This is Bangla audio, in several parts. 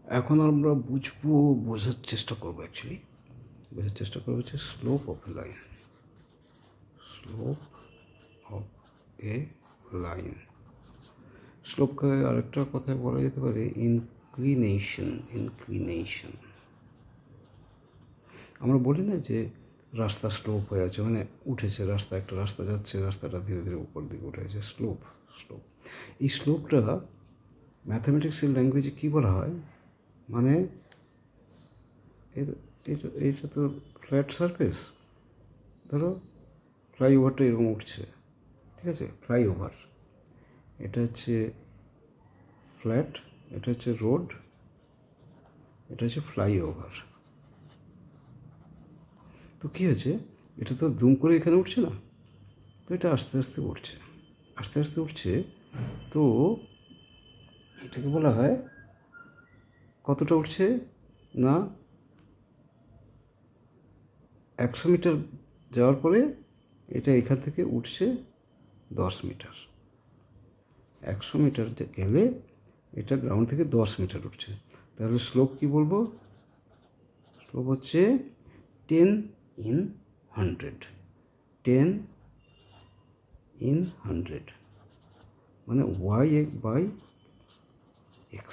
এখন আমরা বোঝার চেষ্টা করবো হচ্ছে slope of a line. Slope of a line, স্লোপকে আরেকটা কথায় বলা যেতে পারে ইনক্লিনেশন। আমরা বলি না যে রাস্তা স্লোপ হয়ে আছে, মানে উঠেছে রাস্তা, একটা রাস্তা যাচ্ছে, রাস্তাটা ধীরে ধীরে উপর দিকে উঠে গেছে, স্লোপ। এই স্লোপটা ম্যাথামেটিক্সের ল্যাঙ্গুয়েজে কী বলা হয়, মানে এইটা তো ফ্ল্যাট সারফেস, ধরো ফ্লাইওভারটা এরকম উঠছে, ঠিক আছে, ফ্লাইওভার, এটা হচ্ছে ফ্ল্যাট, এটা হচ্ছে রোড, এটা হচ্ছে ফ্লাইওভার। তো কী হয়েছে, এটা তো দুম করে এখানে উঠছে না, তো এটা আস্তে আস্তে উঠছে। তো এটাকে বলা হয়, কতটা উঠছে না, 100 মিটার যাওয়ার পরে এটা এখান থেকে উঠছে 10 মিটার। 100 মিটার গেলে এটা গ্রাউন্ড থেকে 10 মিটার উঠছে। তাহলে স্লোপ কি বলবো? স্লোপ হচ্ছে 10/100, 10/100, মানে y/x।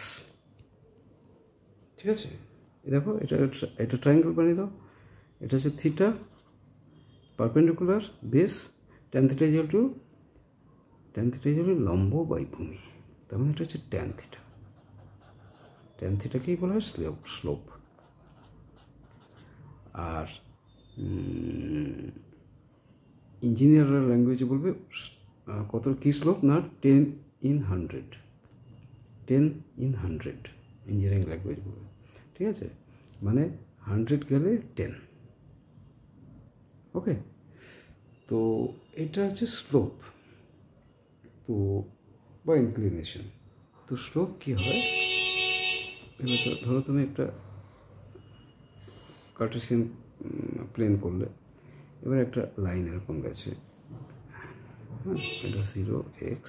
ঠিক আছে, দেখো এটা ট্রায়াঙ্গেল বানিয়ে দাও। এটা হচ্ছে theta, perpendicular base, tan theta equal to লম্ব বাই ভূমি, তার মানে এটা হচ্ছে ট্যান থিটা। ট্যান থিটাকেই বলা হয় স্লোপ। আর ইঞ্জিনিয়াররা ল্যাঙ্গুয়েজে বলবে কত কী স্লোপ না, 10/100, 10/100 ইঞ্জিনিয়ারিং ল্যাঙ্গুয়েজ বলবে। ঠিক আছে, মানে 100 গেলে 10। ওকে, তো এটা হচ্ছে স্লোপ, তো বা ইনক্লিনেশন। তো স্লোপ কী হয়, এবার ধরো তুমি একটা কার্টেসিয়ান প্লেন করলে, এবার একটা লাইন এরকম গেছে, হ্যাঁ, এটা 0x,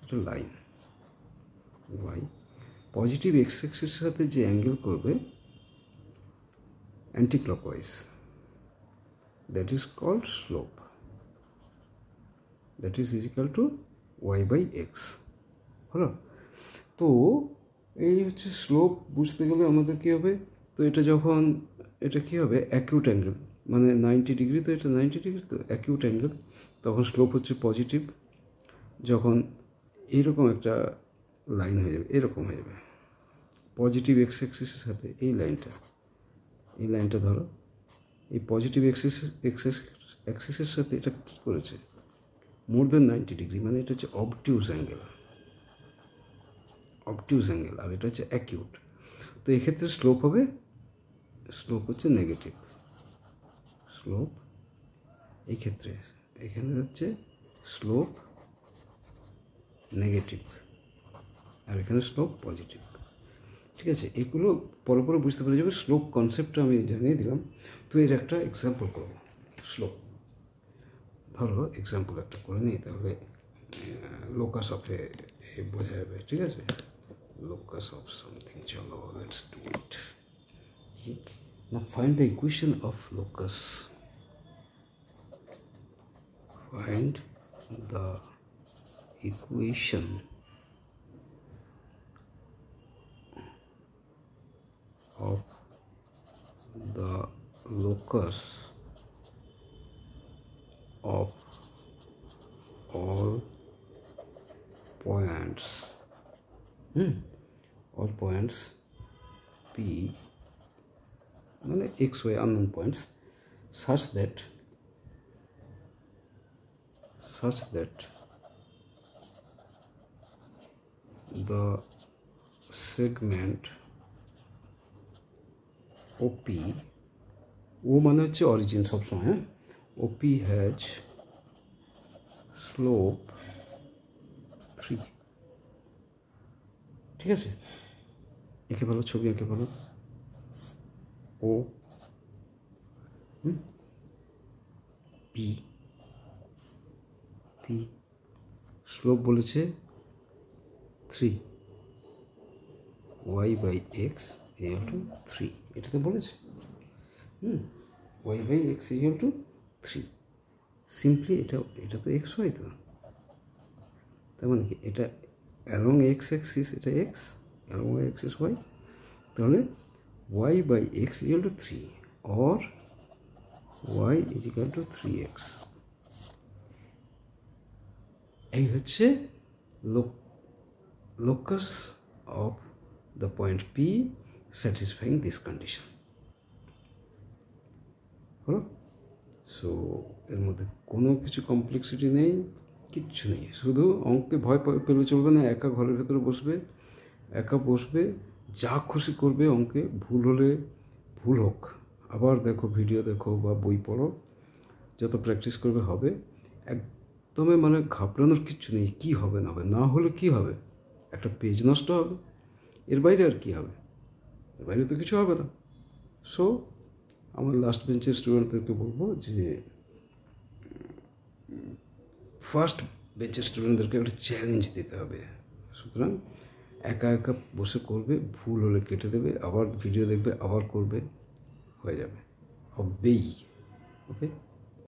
একটা লাইন y, পজিটিভ এক্স এক্সের সাথে যে অ্যাঙ্গেল করবে anti clockwise, that is called slope, that is equal to y/x। হলো? তো এই হচ্ছে স্লোপ। বুঝতে গেলে আমাদের কী হবে, তো এটা যখন এটা কী হবে, অ্যাকিউট অ্যাঙ্গেল, মানে 90 ডিগ্রি, তো এটা 90 ডিগ্রি, তো অ্যাকিউট অ্যাঙ্গেল, তখন স্লোপ হচ্ছে পজিটিভ। যখন এইরকম একটা লাইন হয়ে যাবে, এরকম হয়ে যাবে, পজিটিভ এক্স এক্সিসের সাথে এই লাইনটা ধরো, এই পজিটিভ এক্সিসের সাথে এটা কী করেছে, মোর দেন 90 ডিগ্রি, মানে এটা হচ্ছে অবটিউজ অ্যাঙ্গেল, আর এটা হচ্ছে অ্যাকিউট। তো এক্ষেত্রে স্লোপ হচ্ছে নেগেটিভ। স্লোপ এই ক্ষেত্রে এখানে হচ্ছে স্লোপ নেগেটিভ, আর এখানে স্লোপ পজিটিভ। ঠিক আছে, এগুলো পরে বুঝতে পেরে যাবে। স্লোপ কনসেপ্টটা আমি জানিয়ে দিলাম। তো এর একটা এক্সাম্পল করবো স্লোপ। ধরো এক্সাম্পল একটা করে নিই, তাহলে লোকাস অফে বোঝা যাবে। ঠিক আছে, লোকাস অফ সামথিং, চলো let's do it. Now find the equation of locus. Find the equation of the locus of all points, all points P, মানে xy unknown points, such that the segment OP, ও মানে হচ্ছে অরিজিন সবসময়, হ্যাঁ, OP has slope 3। ঠিক আছে, এঁকে ফেলো, ছবি এঁকে ফেলো। ও পি স্লোপ বলেছে 3, Y by X equal to 3, এটা তো বলেছে। Y by X equal to 3, simply এটা তো এক্স ওয়াই তো, তার মানে কি এটা অ্যালং এক্স অ্যাক্সিস এটা X, along Y axis Y, তাহলে Y by X equal to 3 or Y is equal to 3x। এই হচ্ছে locus of the point P satisfying this condition হলো। সো এর মধ্যে কোনো কিছু কমপ্লেক্সিটি নেই, কিচ্ছু নেই, শুধু অঙ্কে ভয় পেলে চলবে না। একা ঘরের ভেতরে বসবে, একা বসবে, যা খুশি করবে অঙ্কে, ভুল হলে ভুল হোক, আবার দেখো, ভিডিও দেখো বা বই পড়ো, যত প্র্যাকটিস করবে হবে। একদমই মানে ঘাবড়ানোর কিচ্ছু নেই, কী হবে না হবে, না হলে কী হবে, একটা পেজ নষ্ট হবে, এর বাইরে আর কী হবে, এর বাইরে তো কিছু হবে না। সো আমার লাস্ট বেঞ্চের স্টুডেন্টদেরকে বলবো যে ফার্স্ট বেঞ্চের স্টুডেন্টদেরকে একটা চ্যালেঞ্জ দিতে হবে। সুতরাং একা একা বসে করবে, ভুল হলে কেটে দেবে, আবার ভিডিও দেখবে, আবার করবে, হয়ে যাবে, হবেই। ওকে।